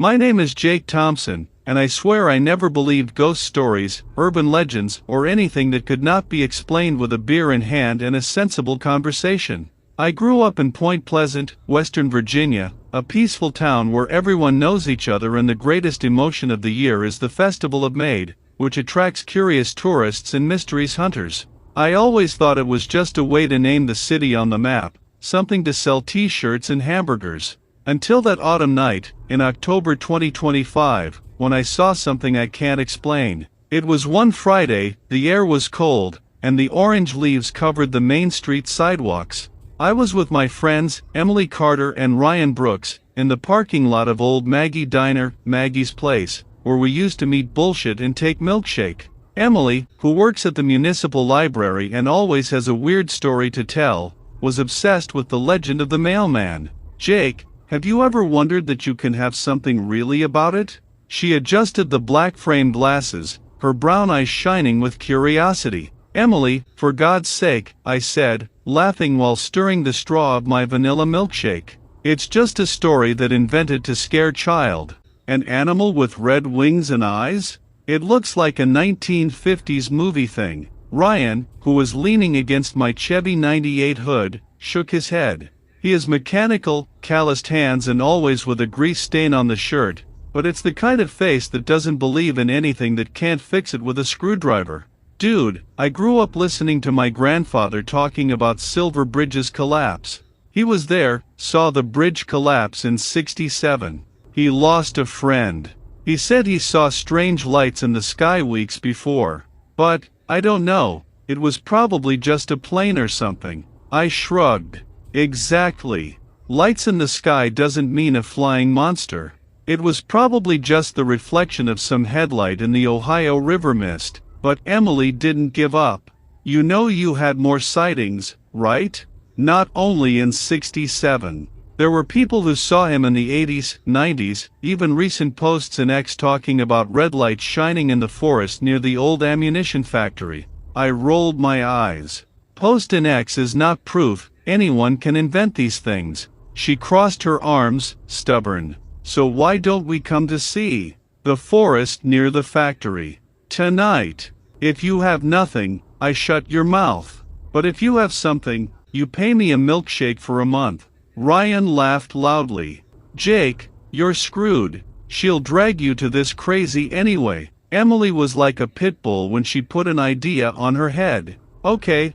My name is Jake Thompson, and I swear I never believed ghost stories, urban legends, or anything that could not be explained with a beer in hand and a sensible conversation. I grew up in Point Pleasant, Western Virginia, a peaceful town where everyone knows each other, and the greatest emotion of the year is the Festival of Maid, which attracts curious tourists and mysteries hunters. I always thought it was just a way to name the city on the map, something to sell t-shirts and hamburgers. Until that autumn night, in October 2025, when I saw something I can't explain. It was one Friday, the air was cold, and the orange leaves covered the Main Street sidewalks. I was with my friends, Emily Carter and Ryan Brooks, in the parking lot of Old Maggie Diner, Maggie's Place, where we used to meet bullshit and take milkshake. Emily, who works at the municipal library and always has a weird story to tell, was obsessed with the legend of the mailman. Jake, have you ever wondered that you can have something really about it? She adjusted the black framed glasses, her brown eyes shining with curiosity. Emily, for God's sake, I said, laughing while stirring the straw of my vanilla milkshake. It's just a story that invented to scare child. An animal with red wings and eyes? It looks like a 1950s movie thing. Ryan, who was leaning against my Chevy 98 hood, shook his head. He has mechanical, calloused hands and always with a grease stain on the shirt, but it's the kind of face that doesn't believe in anything that can't fix it with a screwdriver. Dude, I grew up listening to my grandfather talking about Silver Bridge's collapse. He was there, saw the bridge collapse in '67. He lost a friend. He said he saw strange lights in the sky weeks before. But, I don't know, it was probably just a plane or something. I shrugged. Exactly. Lights in the sky doesn't mean a flying monster. It was probably just the reflection of some headlight in the Ohio River mist. But Emily didn't give up. You know you had more sightings, right? Not only in '67. There were people who saw him in the '80s, '90s, even recent posts in X talking about red lights shining in the forest near the old ammunition factory. I rolled my eyes. Post in X is not proof. Anyone can invent these things. She crossed her arms, stubborn. So why don't we come to see the forest near the factory tonight? If you have nothing, I shut your mouth. But if you have something, you pay me a milkshake for a month. Ryan laughed loudly. Jake, you're screwed. She'll drag you to this crazy anyway. Emily was like a pit bull when she put an idea on her head. Okay,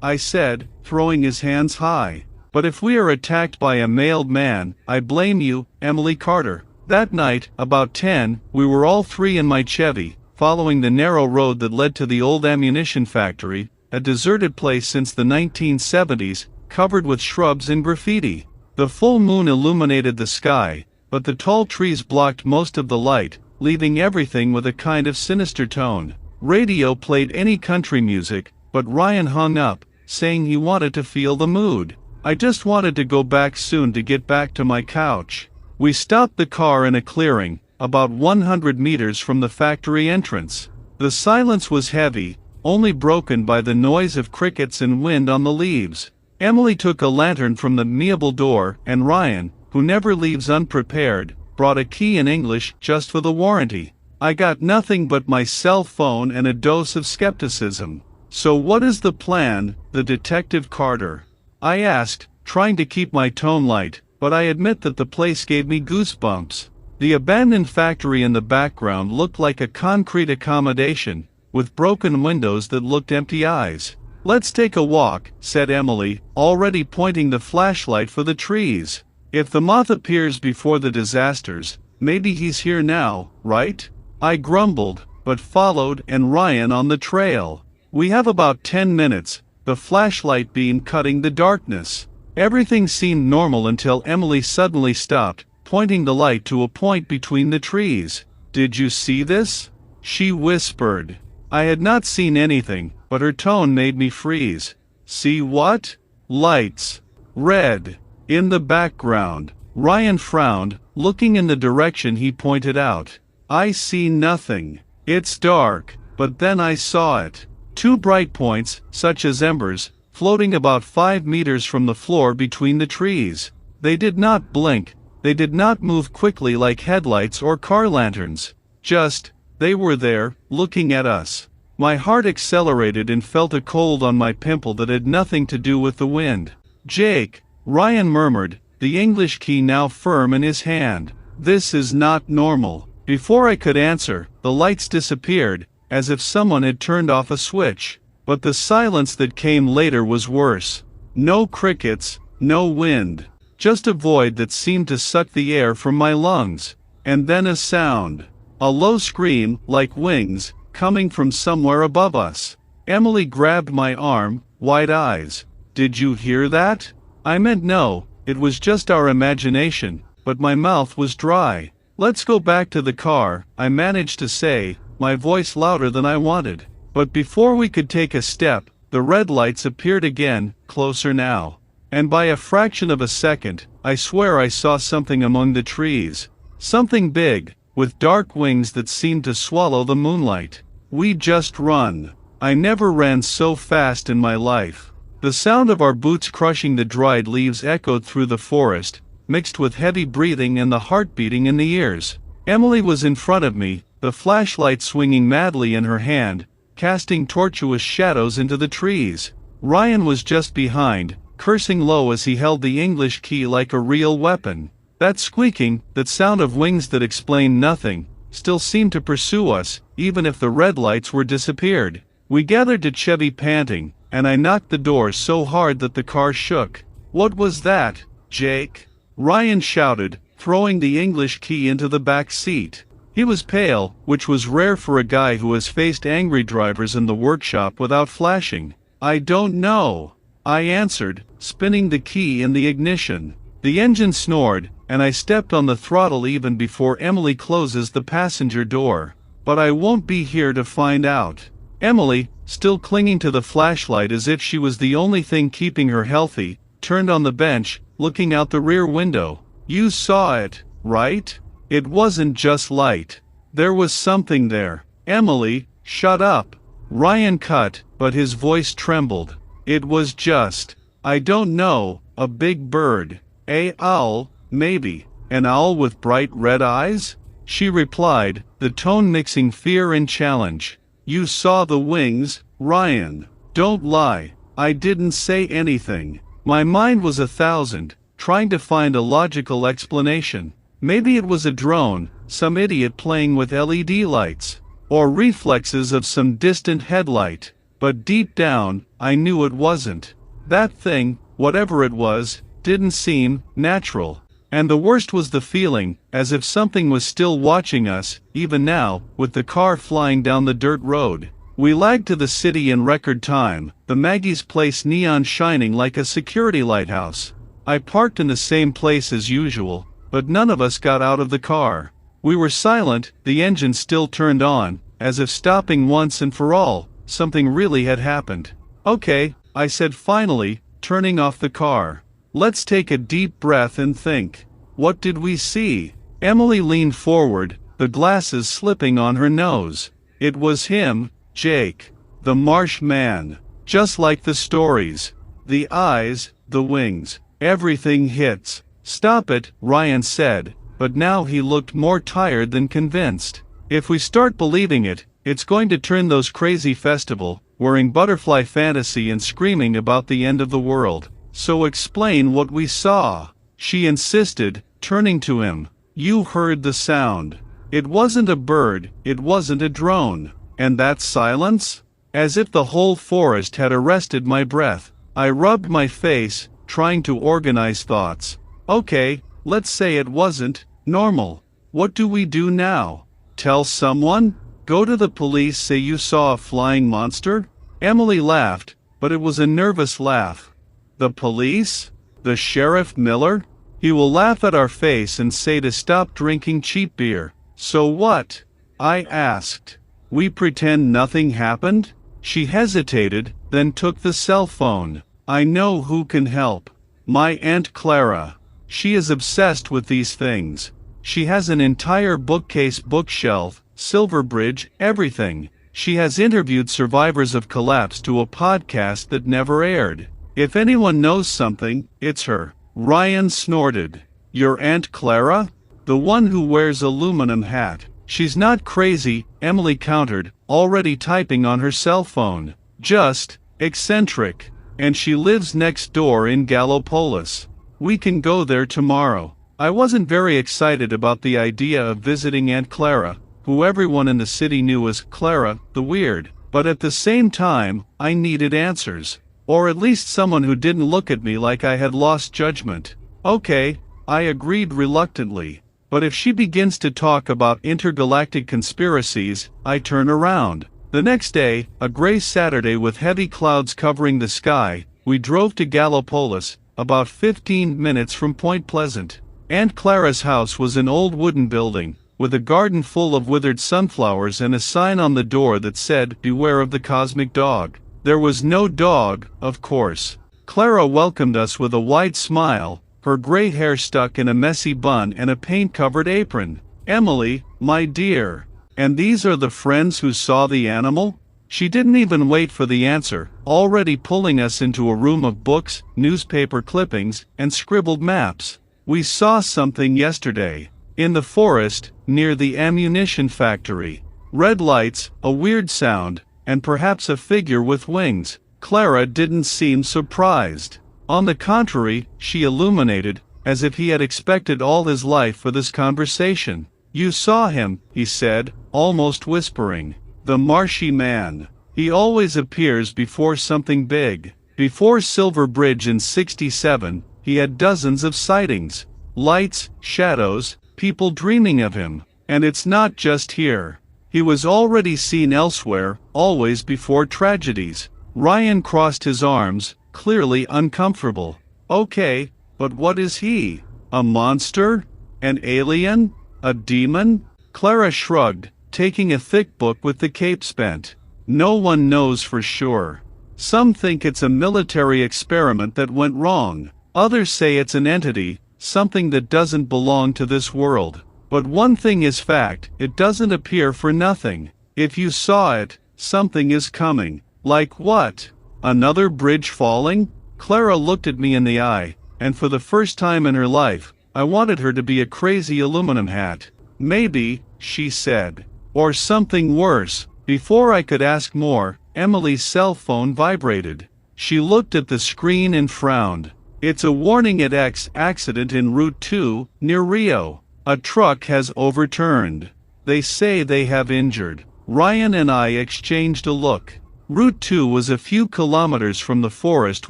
I said, throwing his hands high. But if we are attacked by a mailed man, I blame you, Emily Carter. That night, about 10, we were all three in my Chevy, following the narrow road that led to the old ammunition factory, a deserted place since the 1970s, covered with shrubs and graffiti. The full moon illuminated the sky, but the tall trees blocked most of the light, leaving everything with a kind of sinister tone. Radio played any country music, but Ryan hung up, saying he wanted to feel the mood. I just wanted to go back soon to get back to my couch. We stopped the car in a clearing, about 100 meters from the factory entrance. The silence was heavy, only broken by the noise of crickets and wind on the leaves. Emily took a lantern from the amiable door, and Ryan, who never leaves unprepared, brought a key in English just for the warranty. I got nothing but my cell phone and a dose of skepticism. So what is the plan, the Detective Carter? I asked, trying to keep my tone light, but I admit that the place gave me goosebumps. The abandoned factory in the background looked like a concrete accommodation, with broken windows that looked empty eyes. Let's take a walk, said Emily, already pointing the flashlight for the trees. If the moth appears before the disasters, maybe he's here now, right? I grumbled, but followed and Ryan on the trail. We have about 10 minutes, the flashlight beam cutting the darkness. Everything seemed normal until Emily suddenly stopped, pointing the light to a point between the trees. Did you see this? She whispered. I had not seen anything, but her tone made me freeze. See what? Lights. Red. In the background. Ryan frowned, looking in the direction he pointed out. I see nothing. It's dark, but then I saw it. Two bright points, such as embers, floating about 5 meters from the floor between the trees. They did not blink, They did not move quickly like headlights or car lanterns. Just, they were there, looking at us. My heart accelerated and felt a cold on my pimple that had nothing to do with the wind. "Jake," Ryan murmured, the English key now firm in his hand. "This is not normal." Before I could answer, the lights disappeared, as if someone had turned off a switch. But the silence that came later was worse. No crickets, no wind. Just a void that seemed to suck the air from my lungs. And then a sound. A low scream, like wings, coming from somewhere above us. Emily grabbed my arm, wide eyes. "Did you hear that?" I meant no, it was just our imagination, but my mouth was dry. "Let's go back to the car," I managed to say, my voice louder than I wanted. But before we could take a step, the red lights appeared again, closer now. And by a fraction of a second, I swear I saw something among the trees. Something big, with dark wings that seemed to swallow the moonlight. We just run. I never ran so fast in my life. The sound of our boots crushing the dried leaves echoed through the forest, mixed with heavy breathing and the heart beating in the ears. Emily was in front of me, the flashlight swinging madly in her hand, casting tortuous shadows into the trees. Ryan was just behind, cursing low as he held the English key like a real weapon. That squeaking, that sound of wings that explained nothing, still seemed to pursue us, even if the red lights were disappeared. We gathered to Chevy panting, and I knocked the door so hard that the car shook. "What was that, Jake?" Ryan shouted, throwing the English key into the back seat. He was pale, which was rare for a guy who has faced angry drivers in the workshop without flashing. "I don't know," I answered, spinning the key in the ignition. The engine snored, and I stepped on the throttle even before Emily closes the passenger door. But I won't be here to find out. Emily, still clinging to the flashlight as if she was the only thing keeping her healthy, turned on the bench, looking out the rear window. "You saw it, right? It wasn't just light. There was something there." "Emily, shut up." Ryan cut, but his voice trembled. "It was just, I don't know, a big bird. A owl, maybe." "An owl with bright red eyes?" she replied, the tone mixing fear and challenge. "You saw the wings, Ryan. Don't lie. I didn't say anything." My mind was 1,000, trying to find a logical explanation. Maybe it was a drone, some idiot playing with LED lights, or reflexes of some distant headlight. But deep down, I knew it wasn't. That thing, whatever it was, didn't seem natural. And the worst was the feeling, as if something was still watching us, even now, with the car flying down the dirt road. We lagged to the city in record time, the Maggie's Place neon shining like a security lighthouse. I parked in the same place as usual, but none of us got out of the car. We were silent, the engine still turned on, as if stopping once and for all. Something really had happened. "Okay," I said finally, turning off the car. "Let's take a deep breath and think. What did we see?" Emily leaned forward, the glasses slipping on her nose. "It was him, Jake. The marsh man. Just like the stories. The eyes, the wings. Everything hits." "Stop it," Ryan said, but now he looked more tired than convinced. "If we start believing it, it's going to turn those crazy festival, wearing butterfly fantasy and screaming about the end of the world. So explain what we saw," she insisted, turning to him. "You heard the sound. It wasn't a bird, it wasn't a drone. And that silence? As if the whole forest had arrested my breath. I rubbed my face, trying to organize thoughts. Okay, let's say it wasn't normal. What do we do now? Tell someone? Go to the police, say you saw a flying monster? Emily laughed, but it was a nervous laugh. The police? The Sheriff Miller? He will laugh at our face and say to stop drinking cheap beer. So what? I asked. We pretend nothing happened? She hesitated, then took the cell phone. I know who can help. My Aunt Clara. She is obsessed with these things. She has an entire bookshelf, Silverbridge, everything. She has interviewed survivors of collapse to a podcast that never aired. If anyone knows something, it's her. Ryan snorted. Your Aunt Clara? The one who wears aluminum hat. She's not crazy, Emily countered, already typing on her cell phone. Just eccentric. And she lives next door in Gallipolis. We can go there tomorrow. I wasn't very excited about the idea of visiting Aunt Clara, who everyone in the city knew as Clara the Weird, but at the same time, I needed answers. Or at least someone who didn't look at me like I had lost judgment. Okay, I agreed reluctantly. But if she begins to talk about intergalactic conspiracies, I turn around. The next day, a gray Saturday with heavy clouds covering the sky, we drove to Gallipolis, about 15 minutes from Point Pleasant. Aunt Clara's house was an old wooden building, with a garden full of withered sunflowers and a sign on the door that said, "Beware of the cosmic dog." There was no dog, of course. Clara welcomed us with a wide smile, her gray hair stuck in a messy bun and a paint-covered apron. "Emily, my dear. And these are the friends who saw the animal?" She didn't even wait for the answer, already pulling us into a room of books, newspaper clippings, and scribbled maps. "We saw something yesterday. In the forest, near the ammunition factory. Red lights, a weird sound, and perhaps a figure with wings." Clara didn't seem surprised. On the contrary, she illuminated, as if he had expected all his life for this conversation. "You saw him," he said, almost whispering. "The marshy man. He always appears before something big. Before Silver Bridge in '67, he had dozens of sightings. Lights, shadows, people dreaming of him. And it's not just here. He was already seen elsewhere, always before tragedies." Ryan crossed his arms, clearly uncomfortable. "Okay, but what is he? A monster? An alien? A demon?" Clara shrugged, taking a thick book with the cape spent. "No one knows for sure. Some think it's a military experiment that went wrong. Others say it's an entity, something that doesn't belong to this world. But one thing is fact, it doesn't appear for nothing. If you saw it, something is coming." "Like what? Another bridge falling?" Clara looked at me in the eye, and for the first time in her life, I wanted her to be a crazy aluminum hat. "Maybe," she said. "Or something worse." Before I could ask more, Emily's cell phone vibrated. She looked at the screen and frowned. "It's a warning at X accident in Route 2, near Rio. A truck has overturned. They say they have injured." Ryan and I exchanged a look. Route 2 was a few kilometers from the forest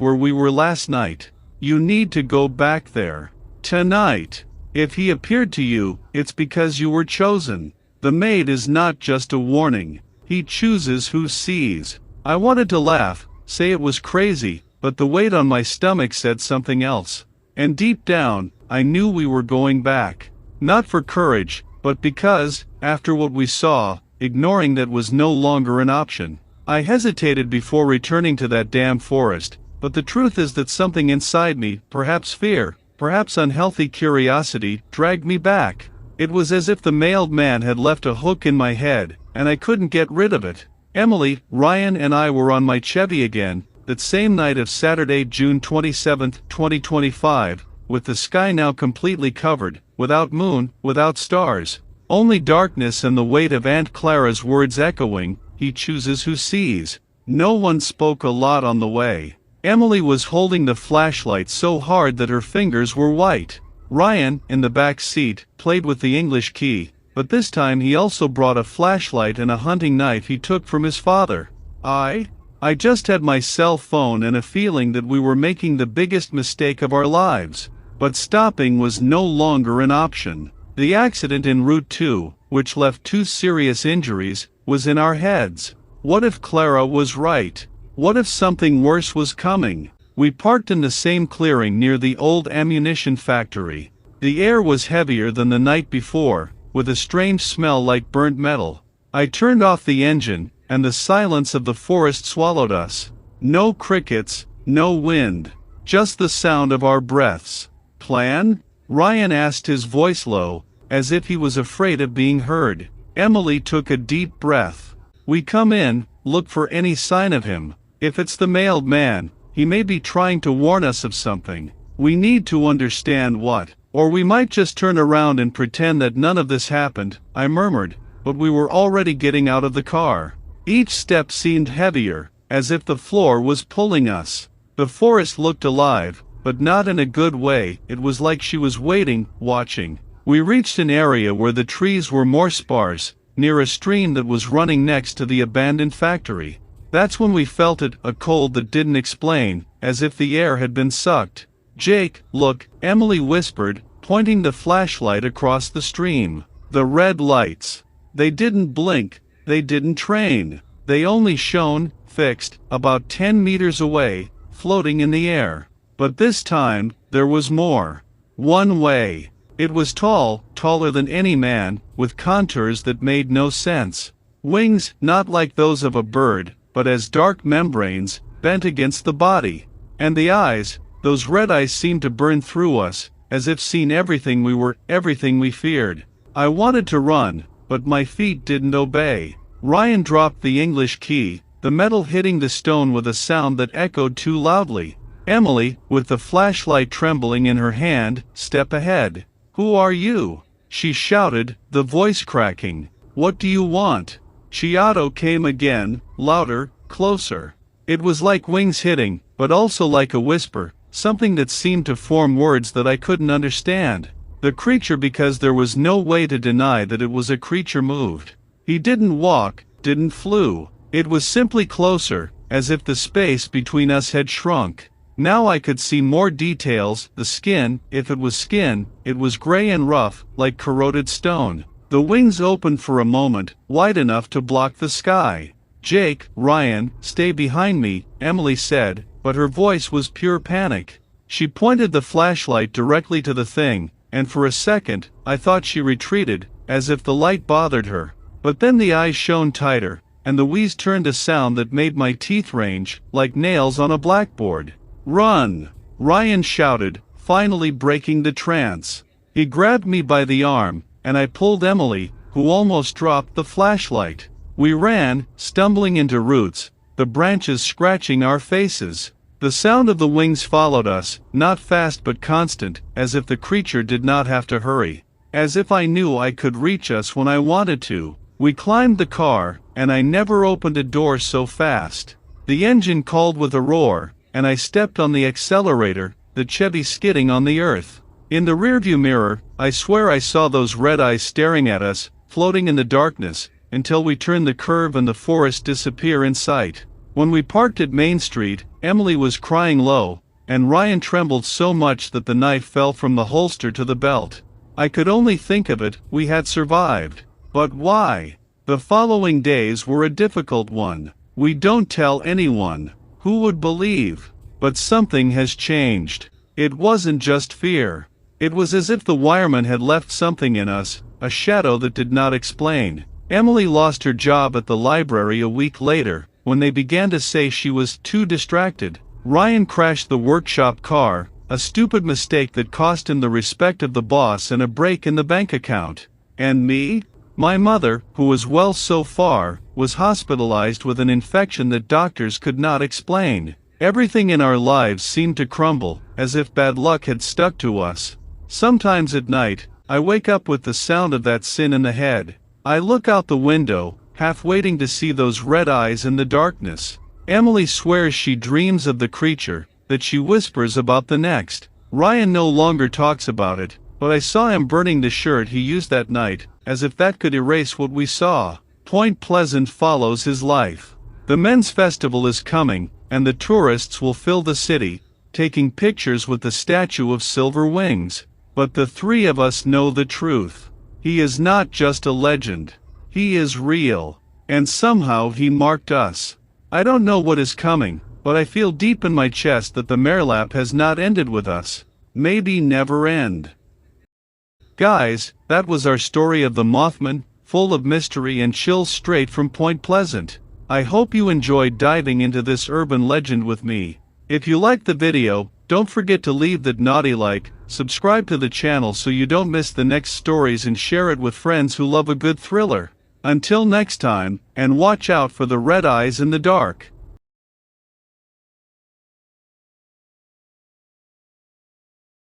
where we were last night. "You need to go back there. Tonight. If he appeared to you, it's because you were chosen. The maid is not just a warning. He chooses who sees." I wanted to laugh, say it was crazy, but the weight on my stomach said something else. And deep down, I knew we were going back. Not for courage, but because, after what we saw, ignoring that was no longer an option. I hesitated before returning to that damn forest, but the truth is that something inside me, perhaps fear, perhaps unhealthy curiosity, dragged me back. It was as if the mailed man had left a hook in my head, and I couldn't get rid of it. Emily, Ryan and I were on my Chevy again, that same night of Saturday, June 27, 2025, with the sky now completely covered, without moon, without stars. Only darkness and the weight of Aunt Clara's words echoing, "He chooses who sees." No one spoke a lot on the way. Emily was holding the flashlight so hard that her fingers were white. Ryan, in the back seat, played with the English key, but this time he also brought a flashlight and a hunting knife he took from his father. I just had my cell phone and a feeling that we were making the biggest mistake of our lives. But stopping was no longer an option. The accident in Route 2, which left 2 serious injuries, was in our heads. What if Clara was right? What if something worse was coming? We parked in the same clearing near the old ammunition factory. The air was heavier than the night before, with a strange smell like burnt metal. I turned off the engine, and the silence of the forest swallowed us. No crickets, no wind, just the sound of our breaths. "Plan?" Ryan asked, his voice low, as if he was afraid of being heard. Emily took a deep breath. "We come in, look for any sign of him. If it's the mailed man, he may be trying to warn us of something. We need to understand what. Or we might just turn around and pretend that none of this happened, I murmured, but we were already getting out of the car. Each step seemed heavier, as if the floor was pulling us. The forest looked alive, but not in a good way. It was like she was waiting, watching. We reached an area where the trees were more sparse, near a stream that was running next to the abandoned factory. That's when we felt it, a cold that didn't explain, as if the air had been sucked. "Jake, look," Emily whispered, pointing the flashlight across the stream. The red lights. They didn't blink, they didn't train. They only shone, fixed, about 10 meters away, floating in the air. But this time, there was more. One way. It was tall, taller than any man, with contours that made no sense. Wings, not like those of a bird, but as dark membranes, bent against the body. And the eyes, those red eyes seemed to burn through us, as if seeing everything we were, everything we feared. I wanted to run, but my feet didn't obey. Ryan dropped the English key, the metal hitting the stone with a sound that echoed too loudly. Emily, with the flashlight trembling in her hand, stepped ahead. "Who are you?" she shouted, the voice cracking. "What do you want?" Chiato came again, louder, closer. It was like wings hitting, but also like a whisper, something that seemed to form words that I couldn't understand. The creature, because there was no way to deny that it was a creature, moved. He didn't walk, didn't flew. It was simply closer, as if the space between us had shrunk. Now I could see more details. The skin, if it was skin, it was gray and rough, like corroded stone. The wings opened for a moment, wide enough to block the sky. "Jake, Ryan, stay behind me," Emily said, but her voice was pure panic. She pointed the flashlight directly to the thing, and for a second, I thought she retreated, as if the light bothered her. But then the eyes shone tighter, and the wheeze turned a sound that made my teeth range, like nails on a blackboard. "Run!" Ryan shouted, finally breaking the trance. He grabbed me by the arm, and I pulled Emily, who almost dropped the flashlight. We ran, stumbling into roots, the branches scratching our faces. The sound of the wings followed us, not fast but constant, as if the creature did not have to hurry. As if I knew I could reach us when I wanted to. We climbed the car, and I never opened a door so fast. The engine called with a roar, and I stepped on the accelerator, the Chevy skidding on the earth. In the rearview mirror, I swear I saw those red eyes staring at us, floating in the darkness, until we turned the curve and the forest disappeared in sight. When we parked at Main Street, Emily was crying low, and Ryan trembled so much that the knife fell from the holster to the belt. I could only think of it, we had survived. But why? The following days were a difficult one. We don't tell anyone. Who would believe? But something has changed. It wasn't just fear. It was as if the wireman had left something in us, a shadow that did not explain. Emily lost her job at the library a week later, when they began to say she was too distracted. Ryan crashed the workshop car, a stupid mistake that cost him the respect of the boss and a break in the bank account. And me? My mother, who was well so far, was hospitalized with an infection that doctors could not explain. Everything in our lives seemed to crumble, as if bad luck had stuck to us. Sometimes at night, I wake up with the sound of that sin in the head. I look out the window, half waiting to see those red eyes in the darkness. Emily swears she dreams of the creature, that she whispers about the next. Ryan no longer talks about it, but I saw him burning the shirt he used that night, as if that could erase what we saw. Point Pleasant follows his life. The men's festival is coming, and the tourists will fill the city, taking pictures with the statue of Silver Wings. But the three of us know the truth. He is not just a legend. He is real. And somehow he marked us. I don't know what is coming, but I feel deep in my chest that the Merlap has not ended with us. Maybe never end. Guys, that was our story of the Mothman, full of mystery and chills straight from Point Pleasant. I hope you enjoyed diving into this urban legend with me. If you liked the video, don't forget to leave that naughty like, subscribe to the channel so you don't miss the next stories, and share it with friends who love a good thriller. Until next time, and watch out for the red eyes in the dark.